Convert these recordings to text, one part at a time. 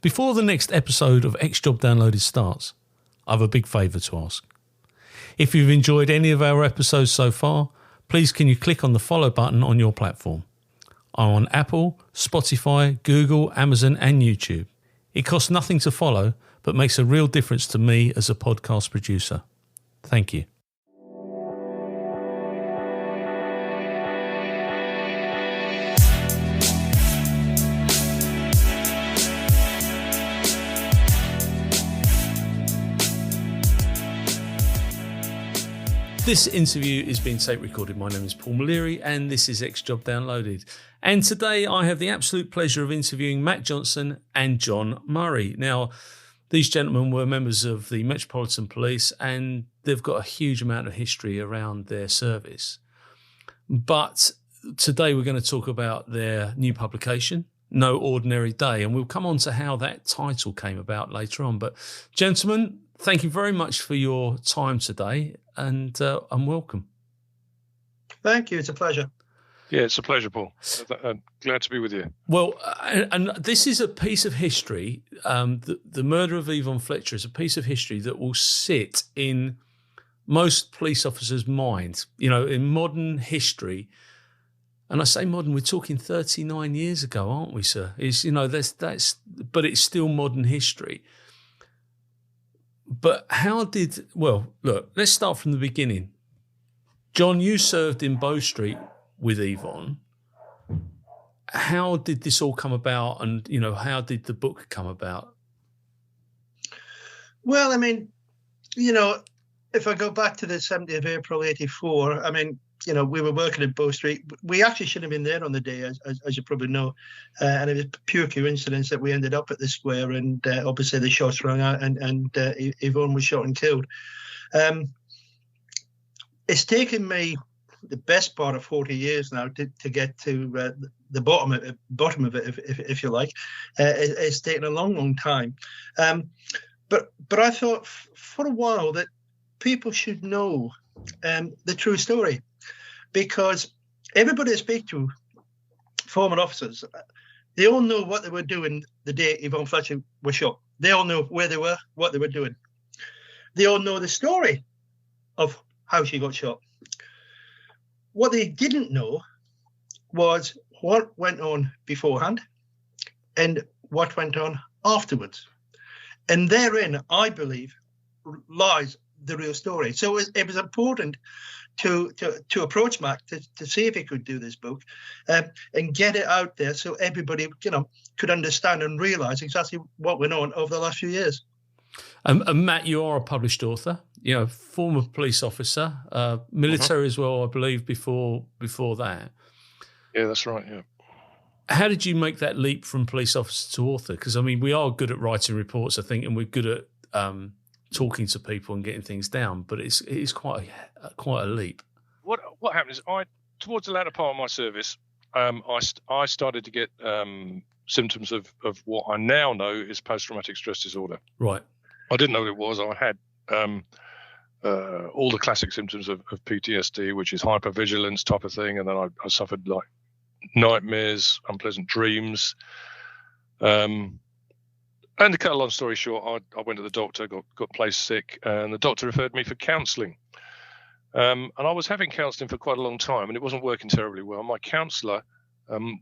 Before the next episode of X Job Downloaded starts, I have a big favour to ask. If you've enjoyed any of our episodes so far, please can you click on the follow button on your platform. I'm on Apple, Spotify, Google, Amazon and YouTube. It costs nothing to follow, but makes a real difference to me as a podcast producer. Thank you. This interview is being tape recorded. My name is Paul Maleary and this is X Job Downloaded. And today I have the absolute pleasure of interviewing Matt Johnson and John Murray. Now, these gentlemen were members of the Metropolitan Police and they've got a huge amount of history around their service. But today we're going to talk about their new publication, No Ordinary Day, and we'll come on to how that title came about later on. But gentlemen, thank you very much for your time today and welcome. Thank you. It's a pleasure. Yeah, it's a pleasure, Paul. I'm glad to be with you. Well, and this is a piece of history. The murder of Yvonne Fletcher is a piece of history that will sit in most police officers' minds, you know, in modern history. And I say modern, we're talking 39 years ago, aren't we, sir? It's, you know, but it's still modern history. But look, let's start from the beginning. John, you served in Bow Street with Yvonne. How did this all come about? And, you know, how did the book come about? Well, I mean, you know, if I go back to the 7th of April, 84, I mean, you know, we were working at Bow Street. We actually should have been there on the day, as you probably know. And it was pure coincidence that we ended up at the square and obviously the shots rang out and Yvonne was shot and killed. It's taken me the best part of 40 years now to get to the bottom of it, if you like. It's taken a long, long time. But I thought for a while that people should know the true story. Because everybody I speak to, former officers, they all know what they were doing the day Yvonne Fletcher was shot. They all know where they were, what they were doing. They all know the story of how she got shot. What they didn't know was what went on beforehand and what went on afterwards. And therein, I believe, lies the real story. So it was important to approach Mac to see if he could do this book and get it out there so everybody, you know, could understand and realise exactly what went on over the last few years. And Matt, you are a published author, you know, former police officer, military as well, I believe, before that. Yeah, that's right, yeah. How did you make that leap from police officer to author? Because, I mean, we are good at writing reports, I think, and we're good at talking to people and getting things down, but it is quite a leap. What happened is towards the latter part of my service, I started to get symptoms of what I now know is post-traumatic stress disorder. Right. I didn't know what it was. I had all the classic symptoms of PTSD, which is hypervigilance type of thing, and then I suffered like nightmares, unpleasant dreams. And to cut a long story short, I went to the doctor, got placed sick, and the doctor referred me for counselling. And I was having counselling for quite a long time, and it wasn't working terribly well. My counsellor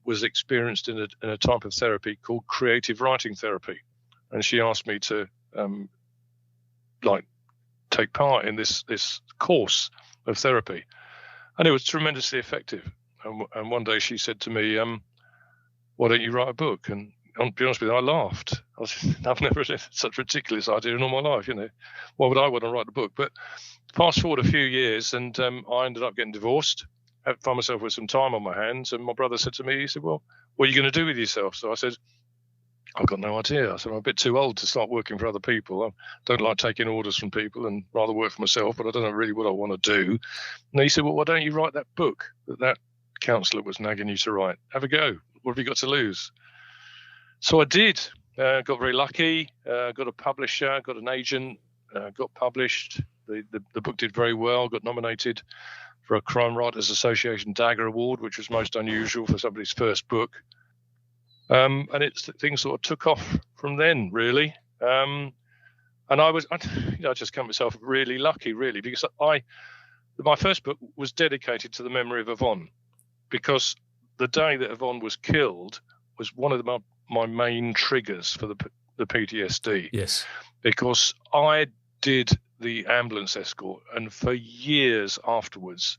was experienced in a type of therapy called creative writing therapy, and she asked me to take part in this course of therapy, and it was tremendously effective. And one day she said to me, "Why don't you write a book?" And I'll be honest with you, I laughed. I've never had such a ridiculous idea in all my life, you know. Why would I want to write a book? But fast forward a few years and I ended up getting divorced. I found myself with some time on my hands. And my brother said to me, he said, "Well, what are you going to do with yourself?" So I said, "I've got no idea." I said, "I'm a bit too old to start working for other people. I don't like taking orders from people and rather work for myself, but I don't know really what I want to do." And he said, "Well, why don't you write that book that counsellor was nagging you to write? Have a go. What have you got to lose?" So I did. Got very lucky. Got a publisher, got an agent, got published. The book did very well. Got nominated for a Crime Writers Association Dagger Award, which was most unusual for somebody's first book. And things sort of took off from then, really. And I just count myself really lucky, really, because my first book was dedicated to the memory of Yvonne, because the day that Yvonne was killed was one of my main triggers for the PTSD. Yes. Because I did the ambulance escort, and for years afterwards,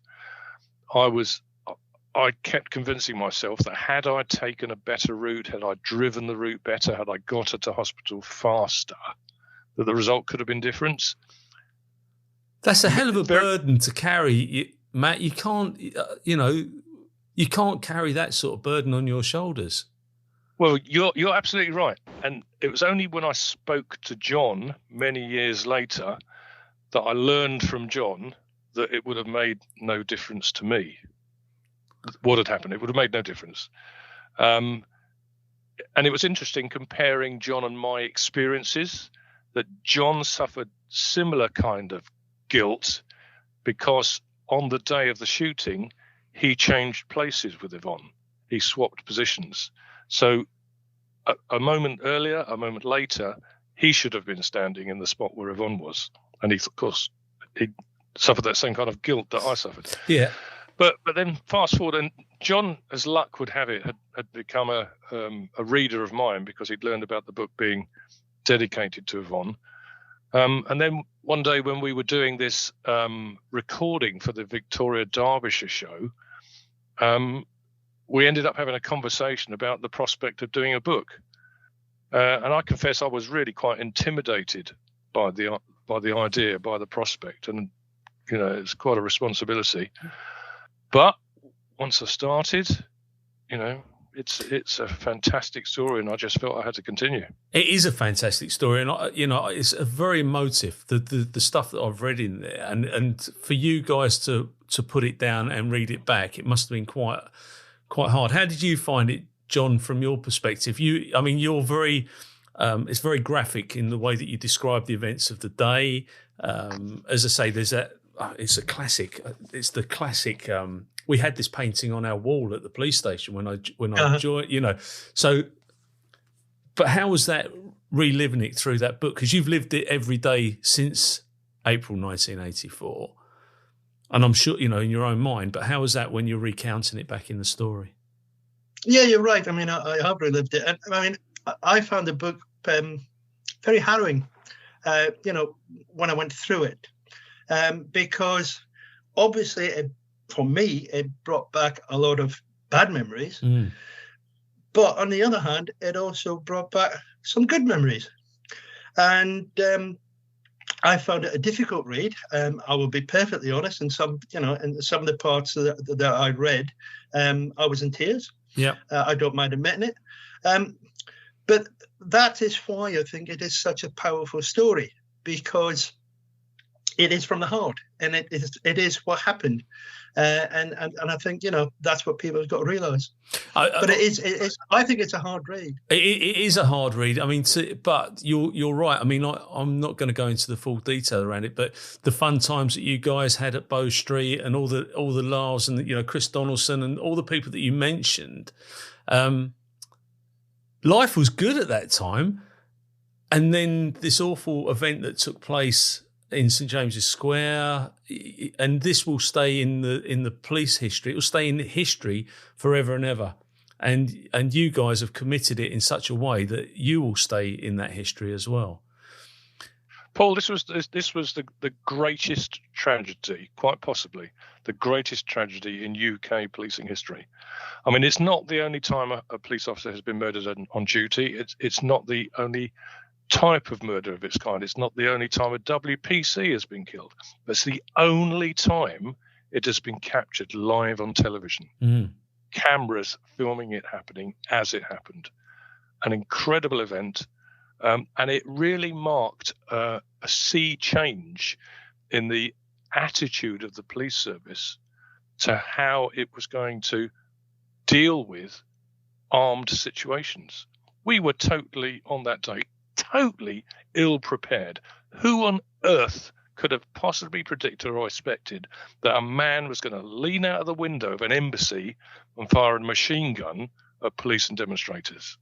I kept convincing myself that had I taken a better route, had I driven the route better, had I got her to hospital faster, that the result could have been different. That's a hell of a burden to carry, Matt. You can't, you can't carry that sort of burden on your shoulders. Well, you're absolutely right. And it was only when I spoke to John many years later that I learned from John that it would have made no difference to me. What had happened? It would have made no difference. And it was interesting comparing John and my experiences, that John suffered similar kind of guilt because on the day of the shooting, he changed places with Yvonne. He swapped positions. So a moment earlier, a moment later, he should have been standing in the spot where Yvonne was. And he suffered that same kind of guilt that I suffered. Yeah. But then fast forward, and John, as luck would have it, had become a reader of mine because he'd learned about the book being dedicated to Yvonne. And then one day when we were doing this recording for the Victoria Derbyshire show, we ended up having a conversation about the prospect of doing a book. And I confess I was really quite intimidated by the idea, by the prospect. And, it's quite a responsibility. But once I started, it's a fantastic story, and I just felt I had to continue. It is a fantastic story, and it's a very emotive. The stuff that I've read in there, and for you guys to put it down and read it back, it must have been quite hard. How did you find it, John, from your perspective? You're very. It's very graphic in the way that you describe the events of the day. As I say, there's that. It's a classic. It's the classic. We had this painting on our wall at the police station when I joined. So, but how was that reliving it through that book? Because you've lived it every day since April 1984, and I'm sure in your own mind. But how was that when you're recounting it back in the story? Yeah, you're right. I have relived it, and I found the book very harrowing. When I went through it. Because obviously, for me, it brought back a lot of bad memories. Mm. But on the other hand, it also brought back some good memories. And I found it a difficult read. I will be perfectly honest. In some of the parts that I read, I was in tears. Yeah, I don't mind admitting it. But that is why I think it is such a powerful story, because it is from the heart, and it is what happened, and I think that's what people have got to realise. But it is. I think it's a hard read. It is a hard read. But you're right. I'm not going to go into the full detail around it, but the fun times that you guys had at Bow Street, and all the laughs, and Chris Donaldson, and all the people that you mentioned. Life was good at that time, and then this awful event that took place in St James's Square, and this will stay in the police history. It will stay in history forever and ever. And you guys have committed it in such a way that you will stay in that history as well. Paul, this was the greatest tragedy, quite possibly the greatest tragedy in UK policing history. It's not the only time a police officer has been murdered on duty. It's not the only type of murder of its kind. It's not the only time a WPC has been killed. It's the only time it has been captured live on television. Mm. Cameras filming it happening as it happened. An incredible event. And it really marked a sea change in the attitude of the police service to how it was going to deal with armed situations. We were totally, on that day, totally ill-prepared. Who on earth could have possibly predicted or expected that a man was going to lean out of the window of an embassy and fire a machine gun of police and demonstrators.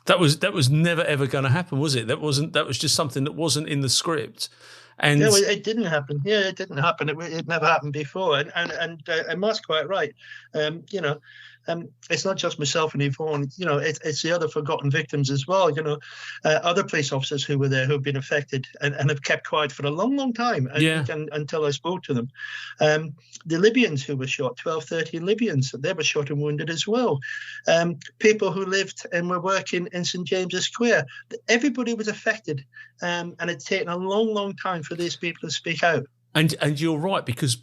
That was never ever going to happen, was it? That was just something that wasn't in the script. And yeah, it didn't happen. Yeah, it didn't happen. It never happened before. And Matt's quite right. It's not just myself and Yvonne. It's the other forgotten victims as well. Other police officers who were there who have been affected and have kept quiet for a long, long time. Until I spoke to them. The Libyans who were shot, 12, 13 Libyans, they were shot and wounded as well. People who lived and were working in St. James's Square, everybody was affected. And it's taken a long, long time for these people to speak out. And you're right, because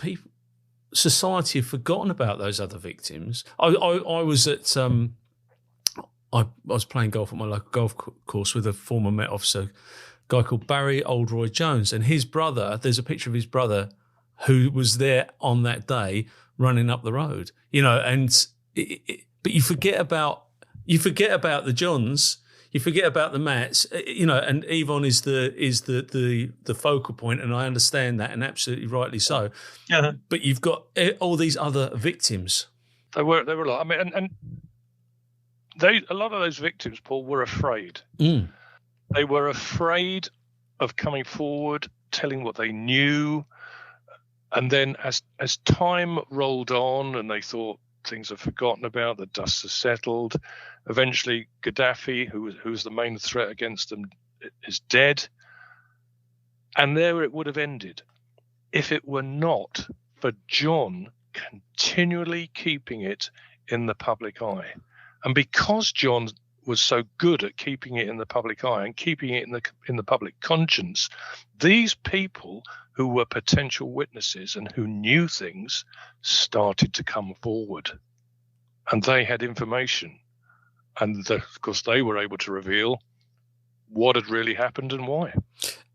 society have forgotten about those other victims. I was at I was playing golf at my local golf course with a former Met officer, a guy called Barry Oldroyd Jones, and his brother. There's a picture of his brother who was there on that day running up the road. But you forget about the Johns. You forget about the Matts, and Yvonne is the focal point, and I understand that, and absolutely rightly so. Uh-huh. But you've got all these other victims. There were a lot. I mean, and a lot of those victims, Paul, were afraid. Mm. They were afraid of coming forward, telling what they knew, and then as time rolled on, and they thought things are forgotten about, the dust has settled. Eventually, Gaddafi, who was the main threat against them, is dead. And there it would have ended if it were not for John continually keeping it in the public eye. And because John was so good at keeping it in the public eye and keeping it in the public conscience, these people who were potential witnesses and who knew things started to come forward. And they had information. And of course, they were able to reveal what had really happened and why.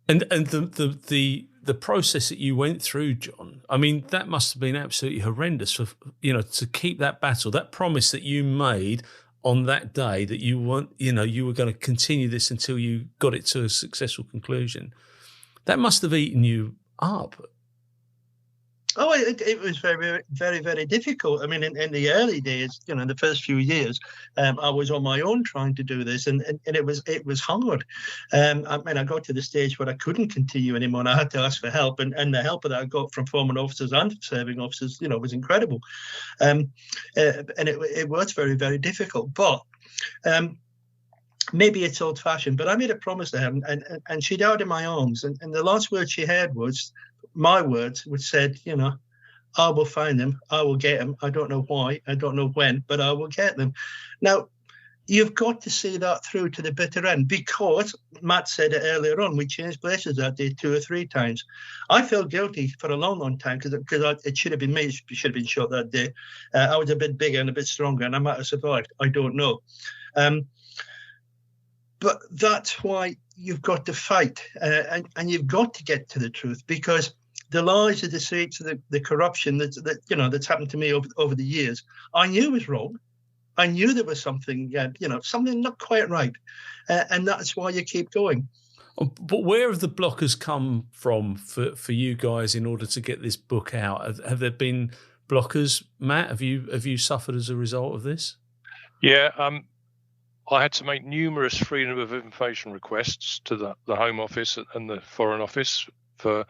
And the process that you went through, John, I mean, that must have been absolutely horrendous for, to keep that battle, that promise that you made on that day that you were going to continue this until you got it to a successful conclusion. That must have eaten you up. Oh, it was very, very, very difficult. I mean, in the early days, the first few years, I was on my own trying to do this, and it was hard. I got to the stage where I couldn't continue anymore, and I had to ask for help, and the help that I got from former officers and serving officers, was incredible. And it was very, very difficult. But maybe it's old-fashioned, but I made a promise to her, and she died in my arms, and the last word she heard was my words, which said, I will find them, I will get them. I don't know why, I don't know when, but I will get them. Now, you've got to see that through to the bitter end, because Matt said it earlier on, we changed places that day 2 or 3 times. I felt guilty for a long, long time because it should have been me. It should have been shot that day. I was a bit bigger and a bit stronger, and I might have survived. I don't know. But that's why you've got to fight, and you've got to get to the truth, because the lies, the deceits, the corruption that's happened to me over the years, I knew was wrong. I knew there was something, something not quite right, and that's why you keep going. But where have the blockers come from for you guys in order to get this book out? Have there been blockers, Matt? Have you suffered as a result of this? Yeah, I had to make numerous freedom of information requests to the Home Office and the Foreign Office for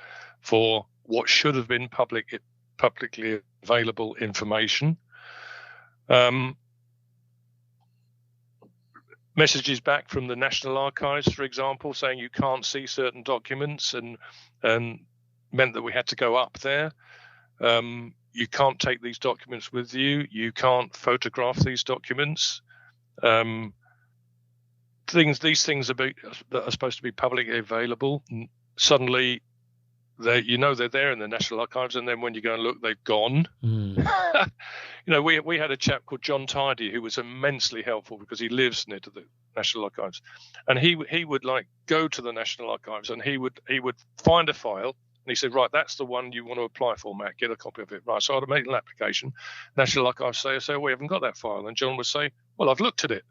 what should have been publicly available information. Messages back from the National Archives, for example, saying you can't see certain documents, and meant that we had to go up there. You can't take these documents with you. You can't photograph these documents. These things that are supposed to be publicly available, suddenly they're there in the National Archives, and then when you go and look, they've gone. We had a chap called John Tidy who was immensely helpful because he lives near to the National Archives, and he would go to the National Archives, and he would find a file, and he said, right, that's the one you want to apply for, Matt, get a copy of it. Right, so I'd make an application. National Archives say, we haven't got that file, and John would say, well, I've looked at it,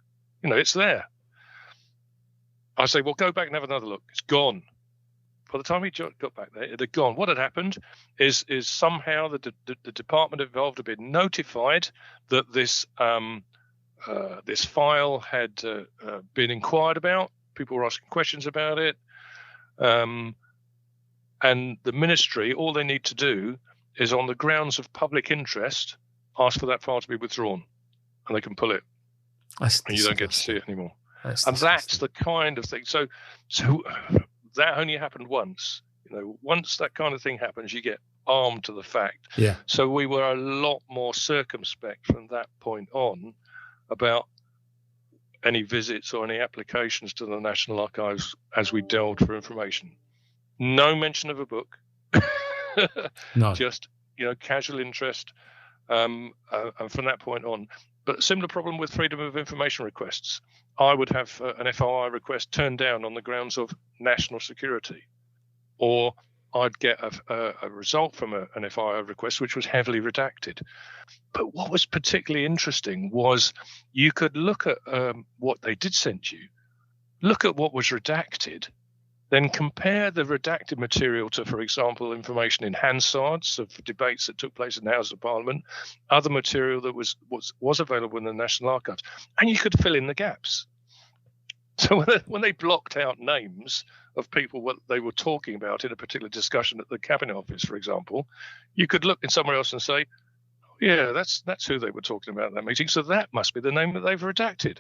it's there. I say, well, go back and have another look. It's gone. By the time he got back there, it had gone. What had happened is somehow the department involved had been notified that this this file had been inquired about. People were asking questions about it. And the ministry, all they need to do is, on the grounds of public interest, ask for that file to be withdrawn, and they can pull it. And you don't get to see it anymore. That's the kind of thing. So that only happened once. Once that kind of thing happens, you get armed to the fact. Yeah. So we were a lot more circumspect from that point on about any visits or any applications to the National Archives as we delved for information. No mention of a book. No. Just casual interest. And from that point on. But a similar problem with freedom of information requests. I would have an FOI request turned down on the grounds of national security, or I'd get a result from an FOI request which was heavily redacted. But what was particularly interesting was you could look at what they did send you, look at what was redacted, then compare the redacted material to, for example, information in Hansards of debates that took place in the House of Parliament, other material that was available in the National Archives, and you could fill in the gaps. So when they blocked out names of people what they were talking about in a particular discussion at the Cabinet Office, for example, you could look in somewhere else and say, yeah, that's who they were talking about at that meeting, so that must be the name that they've redacted.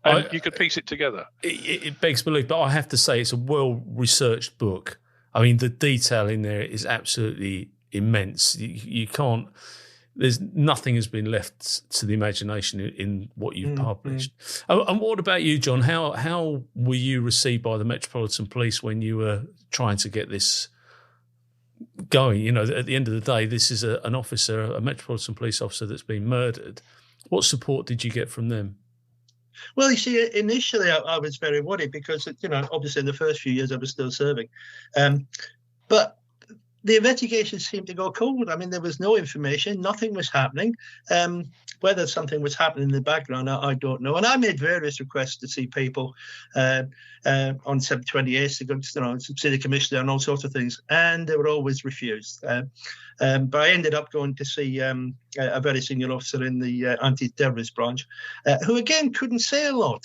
And you could piece it together. It begs belief, but I have to say it's a well-researched book. I mean, the detail in there is absolutely immense. You can't. There's nothing has been left to the imagination in what you've published. And what about you, John? How were you received by the Metropolitan Police when you were trying to get this going? At the end of the day, this is an officer, a Metropolitan Police officer that's been murdered. What support did you get from them? Well, you see, initially I was very worried because, obviously in the first few years I was still serving. But the investigation seemed to go cold. I mean, there was no information. Nothing was happening. Whether something was happening in the background, I don't know. And I made various requests to see people on 728 to go to see the commissioner and all sorts of things. And they were always refused. But I ended up going to see a very senior officer in the anti-terrorist branch, who again couldn't say a lot.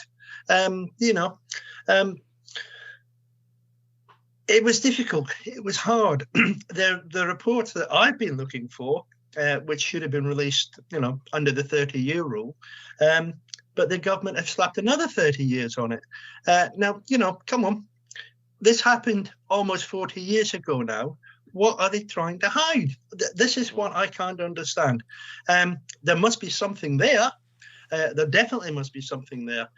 It was difficult. It was hard. The reports that I've been looking for, which should have been released, under the 30-year rule, but the government have slapped another 30 years on it. Now, come on. This happened almost 40 years ago now. What are they trying to hide? This is what I can't understand. There must be something there. There definitely must be something there.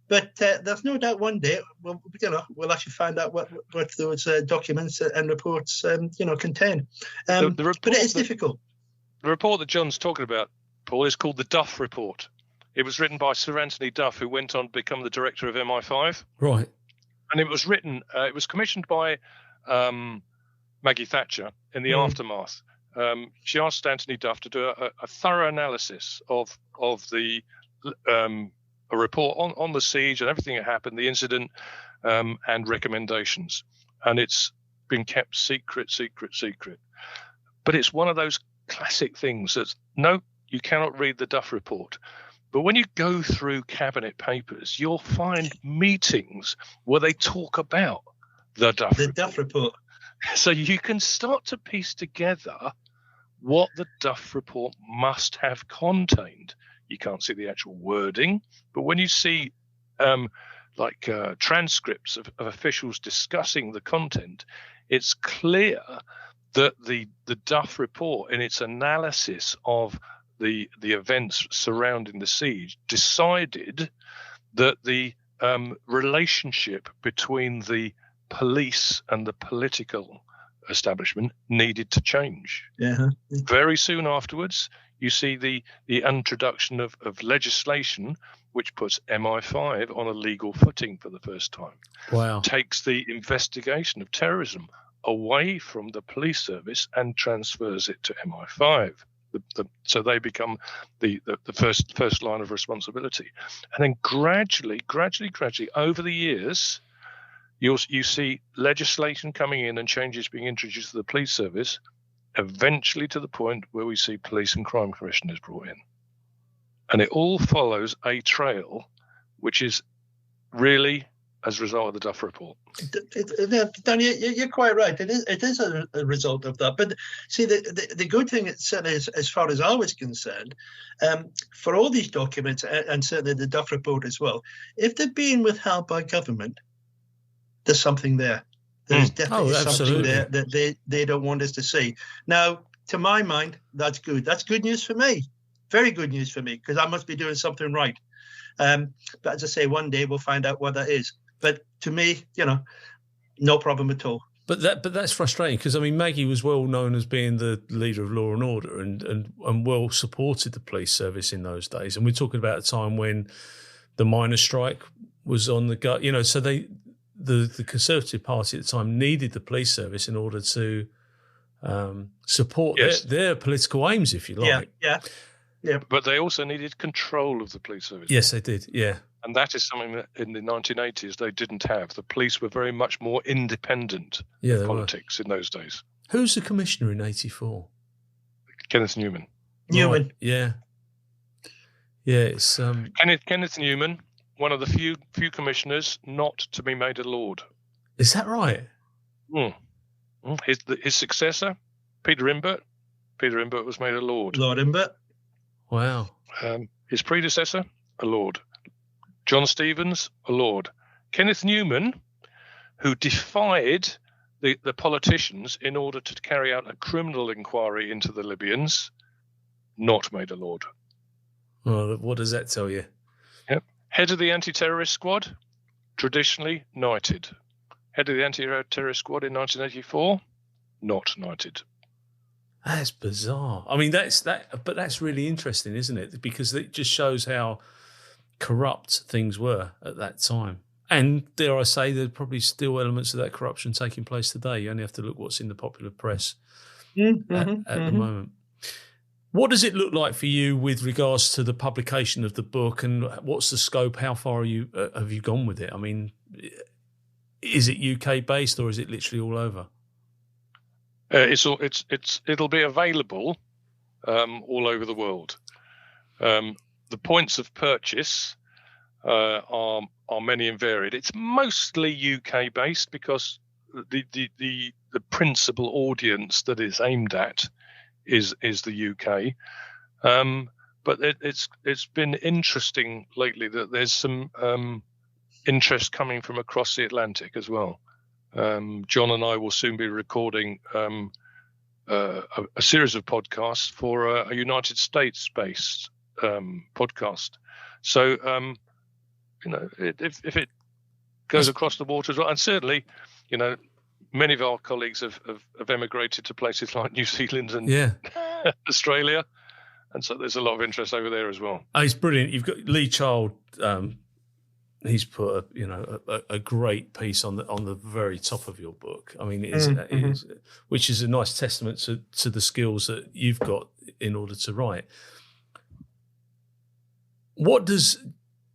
But there's no doubt one day we'll actually find out what those documents and reports contain. But it is difficult. The report that John's talking about, Paul, is called the Duff Report. It was written by Sir Anthony Duff, who went on to become the director of MI5. Right. And it was written. It was commissioned by Maggie Thatcher in the aftermath. She asked Anthony Duff to do a thorough analysis of the a report on the siege and everything that happened, the incident, and recommendations. And it's been kept secret. But it's one of those classic things that, no, you cannot read the Duff Report. But when you go through cabinet papers, you'll find meetings where they talk about the Duff Report. So you can start to piece together what the Duff Report must have contained. You can't see the actual wording, but when you see transcripts of officials discussing the content, it's clear that the Duff Report, in its analysis of the events surrounding the siege, decided that the relationship between the police and the political establishment needed to change. Yeah. Very soon afterwards, you see the introduction of legislation which puts MI5 on a legal footing for the first time. Wow. Takes the investigation of terrorism away from the police service and transfers it to MI5. So they become the first line of responsibility. And then gradually, over the years, you see legislation coming in and changes being introduced to the police service, eventually to the point where we see police and crime commissioners brought in. And it all follows a trail, which is really as a result of the Duff report. Danny, you're quite right. It is a result of that. But see, the good thing, certainly as far as I was concerned, for all these documents, and certainly the Duff report as well, if they're being withheld by government, there's something there. There's definitely something there that they don't want us to see. Now, to my mind, that's good. That's good news for me. Very good news for me, because I must be doing something right. But as I say, one day we'll find out what that is. But to me, no problem at all. But that's frustrating, because I mean, Maggie was well known as being the leader of law and order, and well supported the police service in those days. And we're talking about a time when the miners' strike was on the gut. So the Conservative Party at the time needed the police service in order to support their political aims, if you like. Yeah. But they also needed control of the police service. Yes, they did. Yeah. And that is something that in the 1980s they didn't have. The police were very much more independent of politics in those days. Who's the commissioner in 84? Kenneth Newman. Newman. Yeah. Yeah, it's Kenneth Newman, one of the few commissioners not to be made a lord. Is that right? His successor, Peter Imbert. Peter Imbert was made a lord. Lord Imbert. Wow. His predecessor, a lord. John Stevens, a lord. Kenneth Newman, who defied the politicians in order to carry out a criminal inquiry into the Libyans, not made a lord. Well, what does that tell you? Yep. Head of the anti-terrorist squad, traditionally knighted. Head of the anti-terrorist squad in 1984, not knighted. That's bizarre. I mean, but that's really interesting, isn't it? Because it just shows how corrupt things were at that time. And dare I say, there's probably still elements of that corruption taking place today. You only have to look what's in the popular press at the moment. What does it look like for you with regards to the publication of the book, and what's the scope? How far have you gone with it? I mean, is it UK based, or is it literally all over? It'll be available all over the world. The points of purchase are many and varied. It's mostly UK based because the principal audience that it's aimed at is the UK. But it's been interesting lately that there's some interest coming from across the Atlantic as well. John and I will soon be recording a series of podcasts for a United States-based podcast. So, if it goes across the water as well, and certainly, many of our colleagues have emigrated to places like New Zealand and Australia, and so there's a lot of interest over there as well. Oh, it's brilliant. You've got Lee Child. He's put a great piece on the very top of your book. I mean, it is, which is a nice testament to the skills that you've got in order to write. What does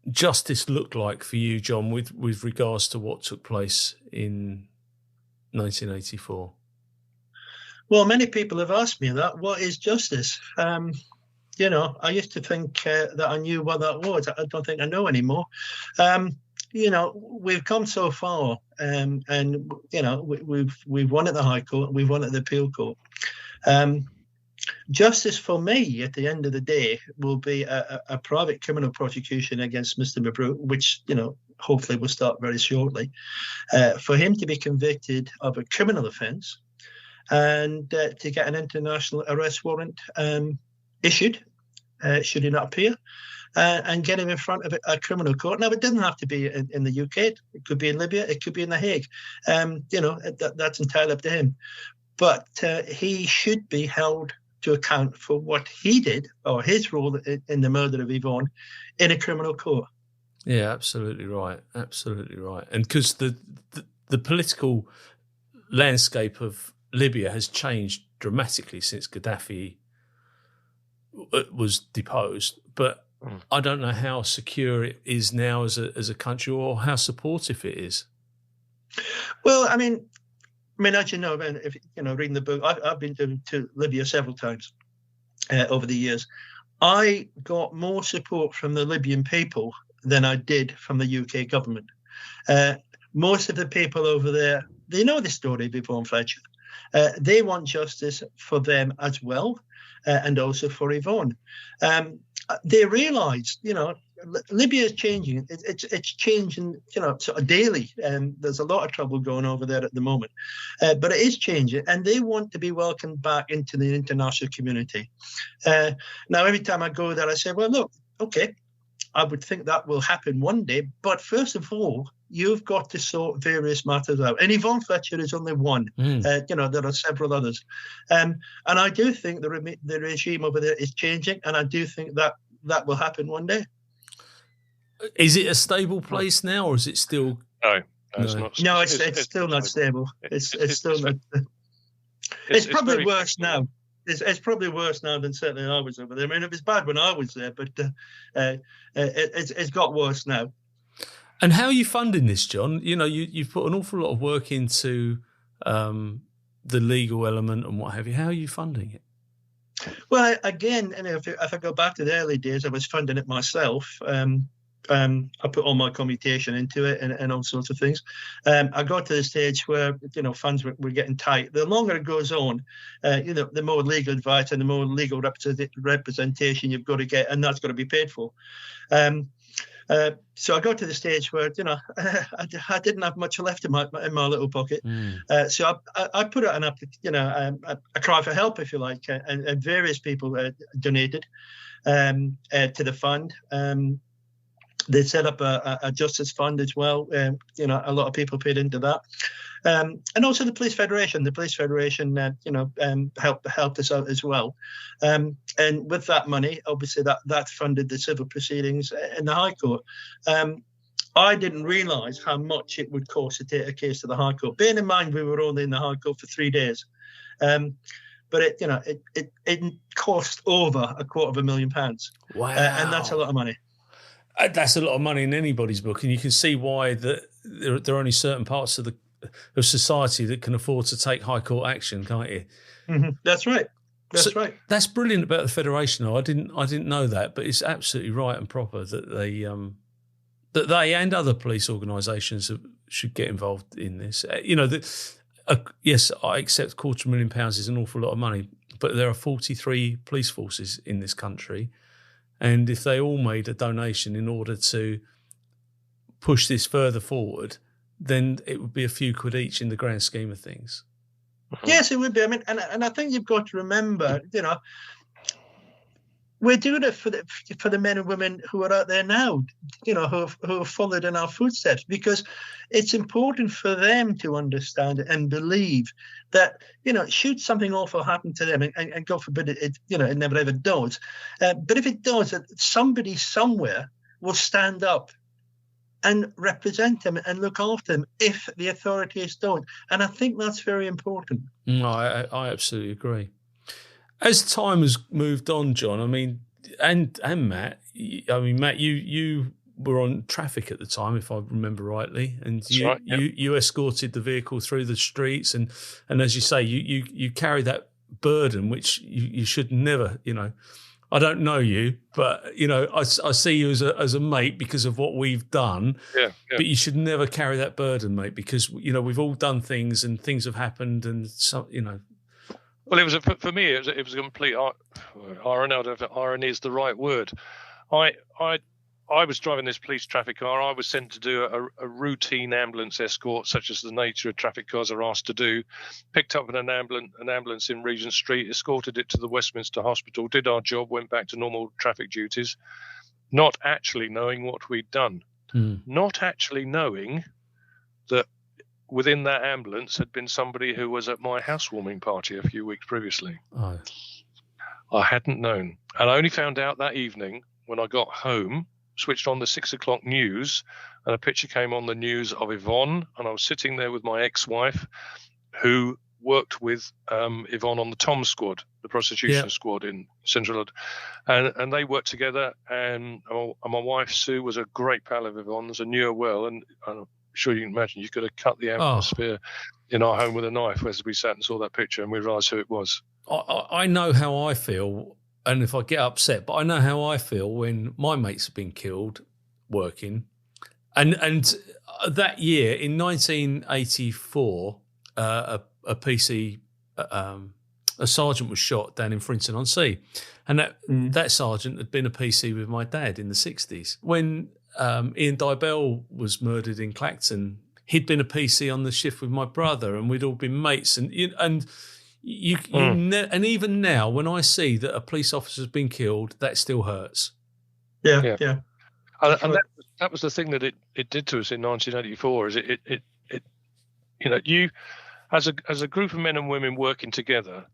justice look like for you, John, with regards to what took place in 1984? Well, many people have asked me that. What is justice? I used to think that I knew what that was. I don't think I know anymore. We've come so far, and we've won at the High Court, we've won at the Appeal Court. Justice for me, at the end of the day, will be a private criminal prosecution against Mr. Mabrouk, which hopefully will start very shortly, for him to be convicted of a criminal offence and to get an international arrest warrant issued, should he not appear, and get him in front of a criminal court. Now, it doesn't have to be in the UK. It could be in Libya. It could be in The Hague. That's entirely up to him. But he should be held to account for what he did, or his role in the murder of Yvonne, in a criminal court. Yeah, absolutely right. Absolutely right. And because the political landscape of Libya has changed dramatically since Gaddafi was deposed, but I don't know how secure it is now as a country, or how supportive it is. Well, I mean, as you know, if reading the book, I've been to Libya several times over the years. I got more support from the Libyan people than I did from the UK government. Most of the people over there, they know the story of Yvonne Fletcher. They want justice for them as well, and also for Yvonne. They realise, Libya is changing. It's changing, sort of daily. There's a lot of trouble going over there at the moment, but it is changing, and they want to be welcomed back into the international community. Now, every time I go there, I say, well, look, okay, I would think that will happen one day, but first of all, you've got to sort various matters out. And Yvonne Fletcher is only one. There are several others. And I do think the regime over there is changing, and I do think that will happen one day. Is it a stable place now, or is it still? No, it's not. No, it's still not stable. It's still not. It's probably worse now. It's probably worse now than certainly I was over there. I mean, it was bad when I was there, but it's got worse now. And how are you funding this, John? You've put an awful lot of work into the legal element and what have you. How are you funding it? Well, again, if I go back to the early days, I was funding it myself. I put all my commutation into it and all sorts of things. I got to the stage where, funds were getting tight. The longer it goes on, the more legal advice and the more legal representation you've got to get, and that's got to be paid for. So I got to the stage where, I didn't have much left in my little pocket. So I put out a cry for help, if you like, and various people donated to the fund. They set up a justice fund as well. A lot of people paid into that. And also the Police Federation. The Police Federation, helped us out as well. And with that money, obviously that funded the civil proceedings in the High Court. I didn't realise how much it would cost to take a case to the High Court. Bearing in mind we were only in the High Court for 3 days. But it cost over £250,000. Wow. And that's a lot of money. That's a lot of money in anybody's book, and you can see why there are only certain parts of society that can afford to take High Court action, can't you? Mm-hmm. That's right. That's right. That's brilliant about the Federation, though. I didn't know that, but it's absolutely right and proper that they and other police organisations should get involved in this. Yes, I accept £250,000 is an awful lot of money, but there are 43 police forces in this country. And if they all made a donation in order to push this further forward, then it would be a few quid each in the grand scheme of things. Yes, it would be. I mean, and I think you've got to remember, we're doing it for the men and women who are out there now, who have followed in our footsteps, because it's important for them to understand and believe that, should something awful happen to them, and God forbid it never ever does, but if it does, that somebody somewhere will stand up and represent them and look after them if the authorities don't. And I think that's very important. No, I absolutely agree. As time has moved on, John, I mean, and Matt, Matt, you were on traffic at the time, if I remember rightly, and you escorted the vehicle through the streets, and as you say, you carry that burden which you should never, I don't know you, but I see you as a mate because of what we've done. Yeah. But you should never carry that burden, mate, because we've all done things and things have happened, and so Well, it was for me. It was a complete irony. I don't know if irony is the right word. I was driving this police traffic car. I was sent to do a routine ambulance escort, such as the nature of traffic cars are asked to do. Picked up an ambulance in Regent Street, escorted it to the Westminster Hospital, did our job, went back to normal traffic duties, not actually knowing what we'd done, not actually knowing that within that ambulance had been somebody who was at my housewarming party a few weeks previously. Oh. I hadn't known. And I only found out that evening when I got home, switched on the 6 o'clock news, and a picture came on the news of Yvonne, and I was sitting there with my ex-wife who worked with Yvonne on the Tom squad, the prostitution squad in Central London. And they worked together, and my wife, Sue, was a great pal of Yvonne's and knew her well, and I'm sure you can imagine you could have cut the atmosphere in our home with a knife as we sat and saw that picture and we realised who it was. I know how I feel and if I get upset, but I know how I feel when my mates have been killed working. And that year in 1984, a PC, a sergeant was shot down in Frinton-on-Sea, and that sergeant had been a PC with my dad in the 60s. When Ian Dybell was murdered in Clacton, he'd been a PC on the shift with my brother, and we'd all been mates. And even now, when I see that a police officer's been killed, that still hurts. Yeah. And that was the thing that it did to us in 1984. Is it you as a group of men and women working together,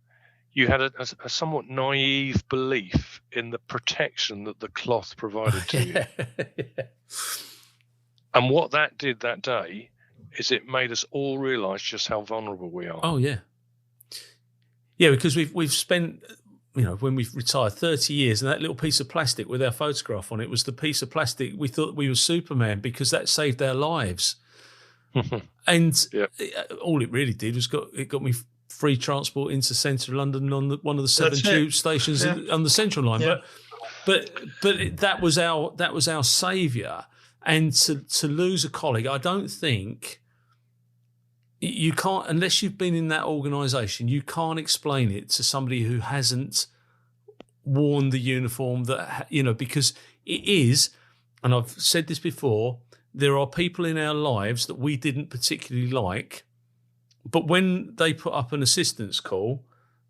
you had a somewhat naive belief in the protection that the cloth provided to you. And what that did that day is it made us all realise just how vulnerable we are. Oh yeah, because we've spent, when we've retired, 30 years, and that little piece of plastic with our photograph on it was the piece of plastic we thought we were Superman, because that saved our lives. And all it really did was it got me free transport into central London on one of the 7 tube stations on the Central Line. Yeah. But that was our saviour. And to lose a colleague, I don't think you can't, unless you've been in that organisation, you can't explain it to somebody who hasn't worn the uniform because it is, and I've said this before, there are people in our lives that we didn't particularly like, but when they put up an assistance call,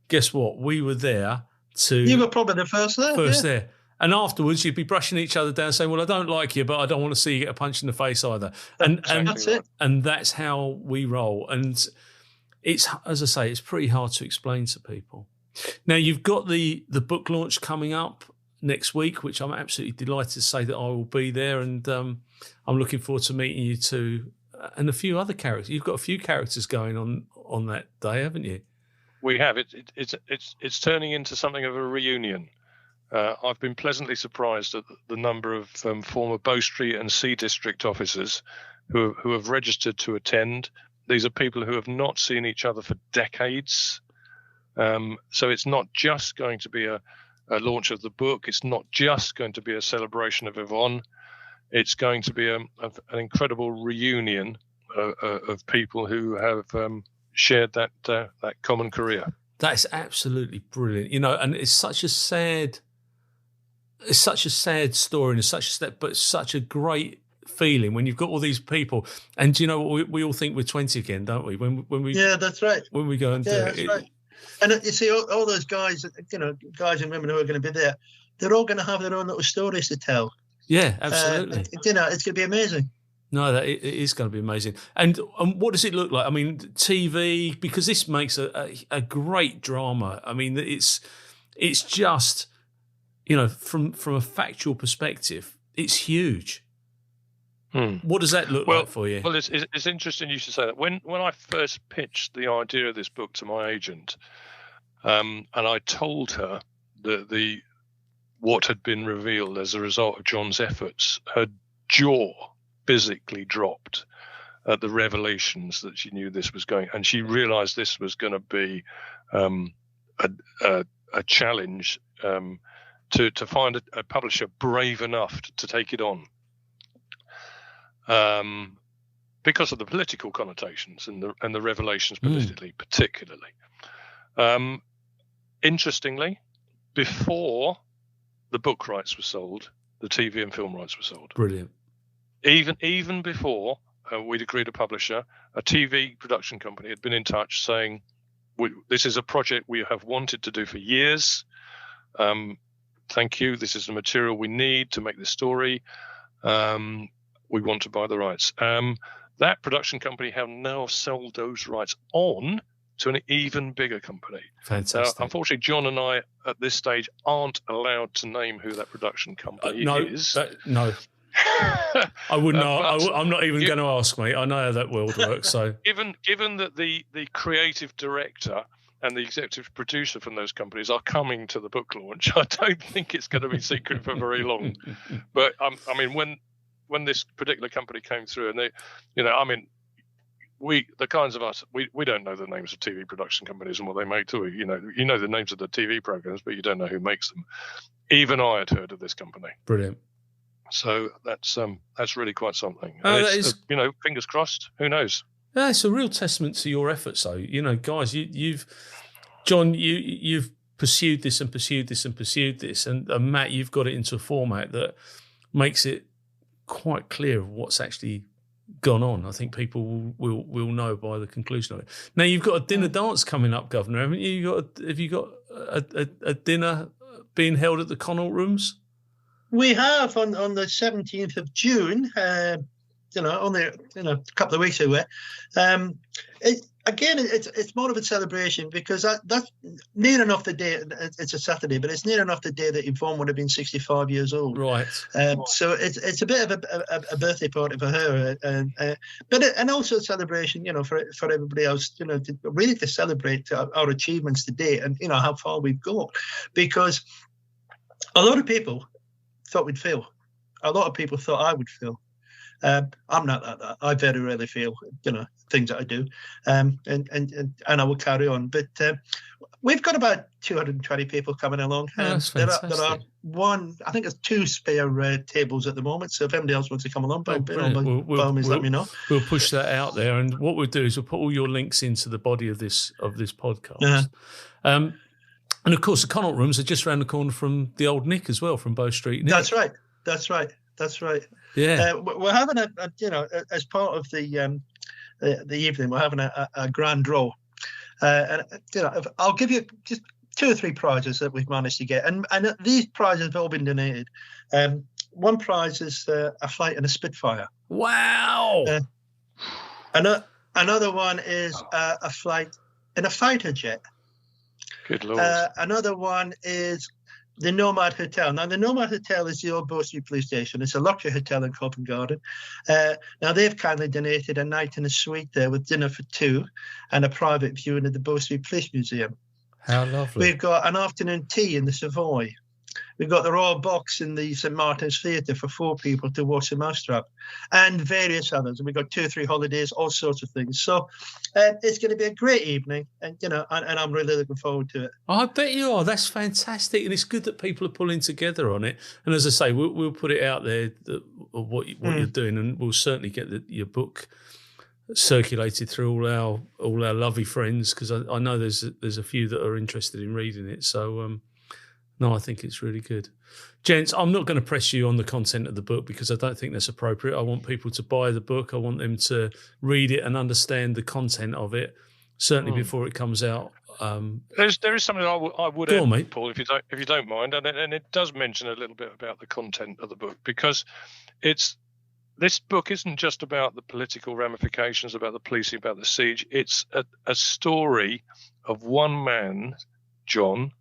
guess what? We were there to... You were probably the first there. There. And afterwards, you'd be brushing each other down, saying, well, I don't like you, but I don't want to see you get a punch in the face either. And that's it. And that's how we roll. And it's, as I say, it's pretty hard to explain to people. Now, you've got the book launch coming up next week, which I'm absolutely delighted to say that I will be there. And I'm looking forward to meeting you too, and a few other characters. You've got a few characters going on that day, haven't you? We have. It's turning into something of a reunion. I've been pleasantly surprised at the number of former Bow Street and C District officers who have registered to attend. These are people who have not seen each other for decades. So it's not just going to be a launch of the book. It's not just going to be a celebration of Yvonne. It's going to be an incredible reunion of people who have shared that common career. That's absolutely brilliant. And it's such a sad story, and but it's such a great feeling when you've got all these people. And we all think we're 20 again, don't we? When we that's right. When we go and do it. That's right. And you see all those guys, guys and women who are going to be there, they're all going to have their own little stories to tell. Yeah, absolutely. It's going to be amazing. No, it is going to be amazing. And what does it look like? I mean, TV, because this makes a great drama. I mean, it's just, from a factual perspective, it's huge. What does that look like for you? Well, it's interesting you should say that. When I first pitched the idea of this book to my agent, and I told her that what had been revealed as a result of John's efforts, her jaw physically dropped at the revelations that she knew this was going, and she realised this was going to be a challenge to find a publisher brave enough to take it on. Because of the political connotations and the revelations politically, particularly. Interestingly, before the book rights were sold, the TV and film rights were sold. Brilliant. Even before we'd agreed a publisher, a TV production company had been in touch saying, "This is a project we have wanted to do for years. Thank you. This is the material we need to make this story. We want to buy the rights." That production company have now sold those rights on to an even bigger company. Fantastic. Unfortunately, John and I at this stage aren't allowed to name who that production company is. No. I wouldn't. I'm not even going to ask, mate. I know how that world works. So, given that the creative director and the executive producer from those companies are coming to the book launch, I don't think it's going to be secret for very long. But I mean, when this particular company came through, and they, the kinds of us, we don't know the names of TV production companies and what they make, do we? You know the names of the TV programs, but you don't know who makes them. Even I had heard of this company. Brilliant. So that's really quite something. Oh, that is, fingers crossed. Who knows? Yeah, it's a real testament to your efforts, though. Guys, you've pursued this and pursued this and pursued this, and Matt, you've got it into a format that makes it quite clear what's actually gone on. I think people will know by the conclusion of it. Now, you've got a dinner dance coming up, Governor, haven't you? Have you got a dinner being held at the Connaught Rooms? We have on the 17th of June. Only a couple of weeks away. It's more of a celebration because that's near enough the day. It's a Saturday, but it's near enough the day that Yvonne would have been 65 years old. Right. So it's a bit of a birthday party for her, and also a celebration, for everybody else, to celebrate our achievements today and how far we've got, because a lot of people thought we'd fail. A lot of people thought I would fail. I'm not like that. I very rarely feel, things that I do, and I will carry on. But we've got about 220 people coming along. That's there fantastic. I think there's 2 spare tables at the moment. So if anybody else wants to come along, by all means, let me know. We'll push that out there, and what we'll do is we'll put all your links into the body of this podcast. And of course, the Connaught Rooms are just around the corner from the old Nick as well, from Bow Street. Nick. That's right. Yeah, we're having as part of the evening, we're having a grand draw, and I'll give you just 2 or 3 prizes that we've managed to get, and these prizes have all been donated. One prize is a flight in a Spitfire. Wow. Another one is a flight in a fighter jet. Good Lord. Another one is the Nomad Hotel. Now, the Nomad Hotel is the old Bow Street Police Station. It's a luxury hotel in Covent Garden. Now, they've kindly donated a night in a suite there with dinner for 2 and a private viewing of the Bow Street Police Museum. How lovely. We've got an afternoon tea in the Savoy. We've got the Royal Box in the St Martin's Theatre for 4 people to watch the Mousetrap, and various others. And we've got 2 or 3 holidays, all sorts of things. So it's going to be a great evening, and I'm really looking forward to it. I bet you are. That's fantastic, and it's good that people are pulling together on it. And as I say, we'll put it out there what you're doing, and we'll certainly get your book circulated through all our lovely friends, because I know there's a few that are interested in reading it. So. No, I think it's really good. Gents, I'm not going to press you on the content of the book because I don't think that's appropriate. I want people to buy the book. I want them to read it and understand the content of it, certainly before it comes out. There is something I would Go on, add, mate. Paul, if you don't mind, and it does mention a little bit about the content of the book, because this book isn't just about the political ramifications, about the policing, about the siege. It's a story of one man, John,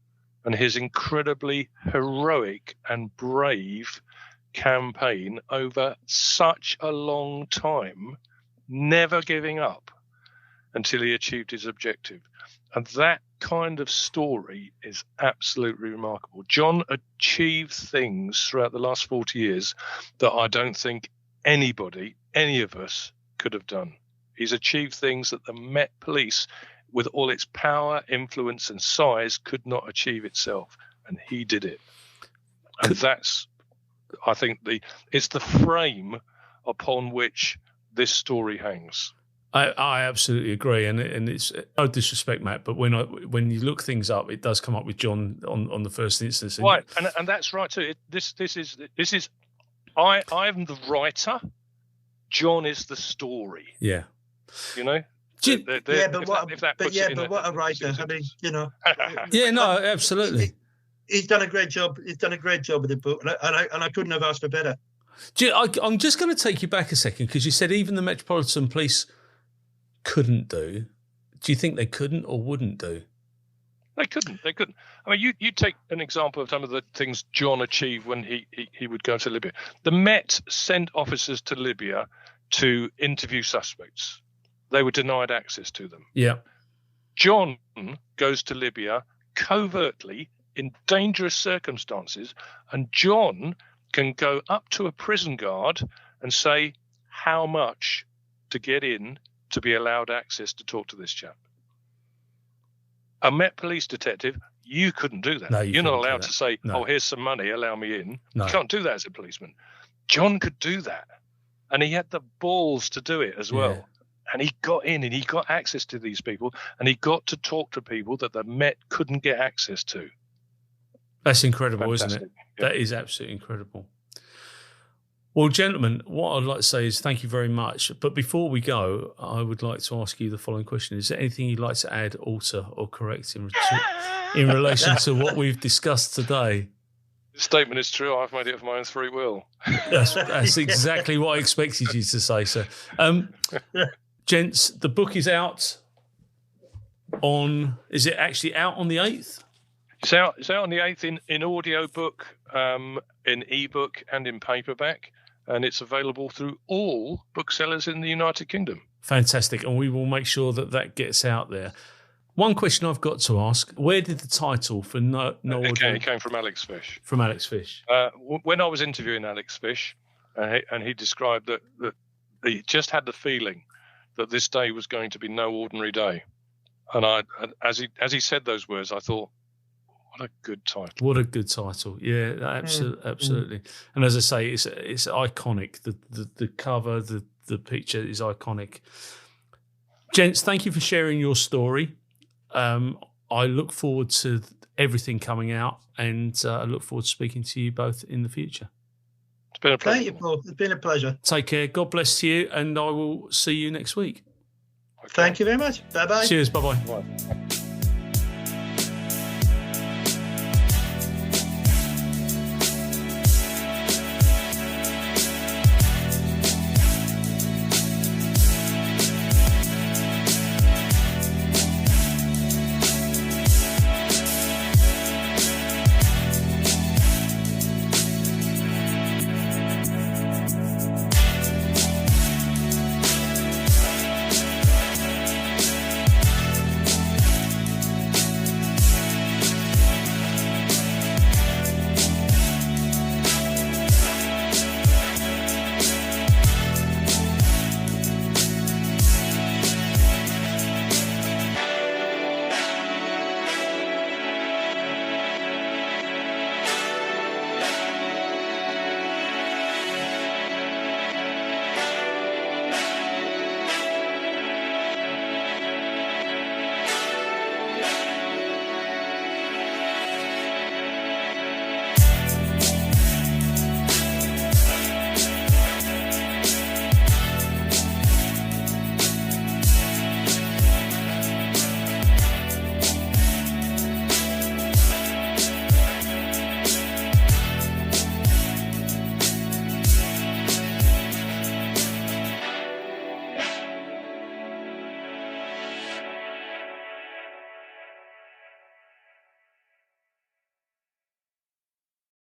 and his incredibly heroic and brave campaign over such a long time, never giving up until he achieved his objective. And that kind of story is absolutely remarkable. John achieved things throughout the last 40 years that I don't think any of us could have done. He's achieved things that the Met Police, with all its power, influence and size, could not achieve itself, and he did it. And that's, I think, it's the frame upon which this story hangs. I absolutely agree, and it's no disrespect, Matt, but when you look things up, it does come up with John on the first instance. Right, and that's right too. This is I am the writer. John is the story. Yeah, But what a writer! I mean, Yeah, no, absolutely. He's done a great job. He's done a great job with the book, and I couldn't have asked for better. I'm just going to take you back a second, because you said even the Metropolitan Police couldn't do. Do you think they couldn't or wouldn't do? They couldn't. I mean, you take an example of some of the things John achieved when he would go to Libya. The Met sent officers to Libya to interview suspects. They were denied access to them. Yeah. John goes to Libya covertly in dangerous circumstances, and John can go up to a prison guard and say how much to get in to be allowed access to talk to this chap. A Met Police detective, you couldn't do that. No, you're not allowed to say, no. "Oh, here's some money, allow me in." No. You can't do that as a policeman. John could do that, and he had the balls to do it as well. Yeah. And he got in and he got access to these people, and he got to talk to people that the Met couldn't get access to. That's incredible, Fantastic. isn't it? Yeah. That is absolutely incredible. Well, gentlemen, what I'd like to say is thank you very much. But before we go, I would like to ask you the following question. Is there anything you'd like to add, alter, or correct in relation to what we've discussed today? The statement is true. I've made it of my own free will. That's exactly what I expected you to say, sir. Gents, the book is out on... Is it actually out on the 8th? It's out on the 8th in audio book, in ebook, and in paperback. And it's available through all booksellers in the United Kingdom. Fantastic. And we will make sure that gets out there. One question I've got to ask, where did the title for No It came from Alex Fish. From Alex Fish. When I was interviewing Alex Fish, and he described that he just had the feeling that this day was going to be no ordinary day. And as he said those words, I thought, what a good title. What a good title. Yeah, absolutely. And as I say, it's iconic. The cover, the picture is iconic. Gents, thank you for sharing your story. I look forward to everything coming out, and I look forward to speaking to you both in the future. It's been a pleasure. Thank you, Paul. It's been a pleasure. Take care. God bless you, and I will see you next week. Okay. Thank you very much. Bye-bye. Cheers. Bye-bye. Bye.